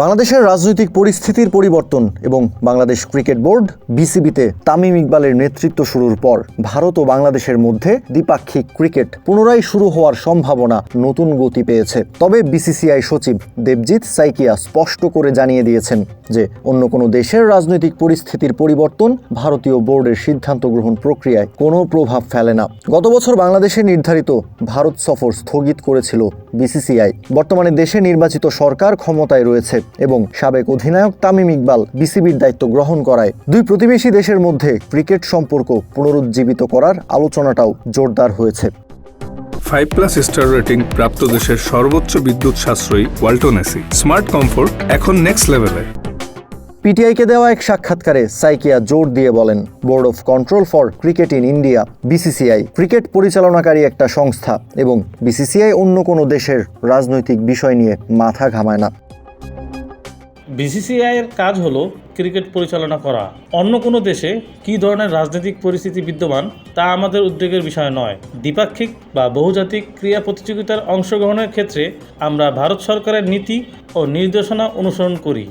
বাংলাদেশের রাজনৈতিক পরিস্থিতির পরিবর্তন এবং বাংলাদেশ ক্রিকেট বোর্ড বিসিবিতে তামিম ইকবালের নেতৃত্ব শুরুর পর ভারত ও বাংলাদেশের মধ্যে দ্বিপাক্ষিক ক্রিকেট পুনরায় শুরু হওয়ার সম্ভাবনা নতুন গতি পেয়েছে। তবে বিসিসিআই সচিব দেবজিৎ সাইকিয়া স্পষ্ট করে জানিয়ে দিয়েছেন যে অন্য কোনো দেশের রাজনৈতিক পরিস্থিতির পরিবর্তন ভারতীয় বোর্ডের সিদ্ধান্ত গ্রহণ প্রক্রিয়ায় কোনো প্রভাব ফেলে না। গত বছর বাংলাদেশে নির্ধারিত ভারত সফর স্থগিত করেছিল বিসিসিআই। বর্তমানে দেশে নির্বাচিত সরকার ক্ষমতায় রয়েছে এবং সাবেক অধিনায়ক তামিম ইকবাল বিসিবির দায়িত্ব গ্রহণ করায় দুই প্রতিবেশী দেশের মধ্যে ক্রিকেট সম্পর্ক পুনরুজ্জীবিত করার আলোচনাটাও জোরদার হয়েছে। 5+ স্টার রেটিং প্রাপ্ত দেশের সর্বোচ্চ বিদ্যুৎ সাশ্রয়ী ওয়ালটন এসি স্মার্ট কমফোর্ট এখন নেক্সট লেভেলে। পিটিআইকে দেওয়া এক সাক্ষাৎকারে সাইকিয়া জোর দিয়ে বলেন, board of control for cricket in India BCCI cricket পরিচালনাকারী একটা সংস্থা এবং বিসিসিআই অন্য কোনো দেশের রাজনৈতিক বিষয় নিয়ে মাথা ঘামায় না। বিসিসিআই এর কাজ হলো ক্রিকেট পরিচালনা করা। অন্য কোনো দেশে কী ধরনের রাজনৈতিক পরিস্থিতি বিদ্যমান তা আমাদের উদ্বেগের বিষয় নয়। দ্বিপাক্ষিক বা বহুজাতিক ক্রীড়া প্রতিযোগিতার অংশগ্রহণের ক্ষেত্রে আমরা ভারত সরকারের নীতি ও নির্দেশনা অনুসরণ করি।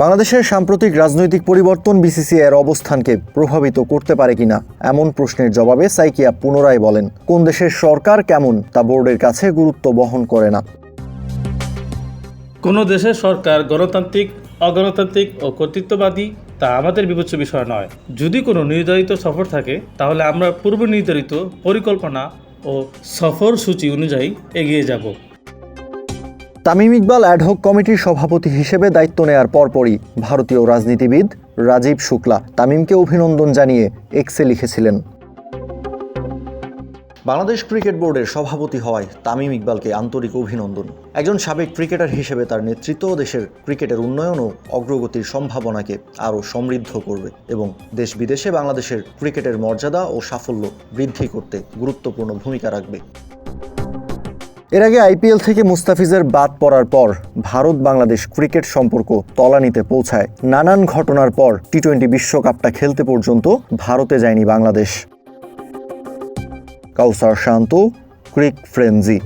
বাংলাদেশের সাম্প্রতিক রাজনৈতিক পরিবর্তন বিসিসিআইয়ের অবস্থানকে প্রভাবিত করতে পারে কিনা এমন প্রশ্নের জবাবে সাইকিয়া পুনরায় বলেন, কোন দেশের সরকার কেমন তা বোর্ডের কাছে গুরুত্ব বহন করে না। কোনো দেশের সরকার গণতান্ত্রিক, অগণতান্ত্রিক ও কর্তৃত্ববাদী তা আমাদের বিবেচ্য বিষয় নয়। যদি কোনো নির্ধারিত সফর থাকে তাহলে আমরা পূর্ব নির্ধারিত পরিকল্পনা ও সফর সূচি অনুযায়ী এগিয়ে যাব। তামিম ইকবাল অ্যাডহক কমিটির সভাপতি হিসেবে দায়িত্ব নেয়ার পরপরই ভারতীয় রাজনীতিবিদ রাজীব শুক্লা তামিমকে অভিনন্দন জানিয়ে এক্সে লিখেছিলেন, বাংলাদেশ ক্রিকেট বোর্ডের সভাপতি হওয়ায় তামিম ইকবালকে আন্তরিক অভিনন্দন। একজন সাবেক ক্রিকেটার হিসেবে তার নেতৃত্ব দেশের ক্রিকেটের উন্নয়ন ও অগ্রগতির সম্ভাবনাকে আরও সমৃদ্ধ করবে এবং দেশ বিদেশে বাংলাদেশের ক্রিকেটের মর্যাদা ও সাফল্য বৃদ্ধি করতে গুরুত্বপূর্ণ ভূমিকা রাখবে। এর আগে আইপিএল থেকে মুস্তাফিজের বাদ পড়ার পর ভারত বাংলাদেশ ক্রিকেট সম্পর্ক তলানিতে পৌঁছায়। নানান ঘটনার পর টি-20 বিশ্বকাপটা খেলতে পর্যন্ত ভারতে যায়নি বাংলাদেশ। কাউসার শান্ত, ক্রিক ফ্রেঞ্জি।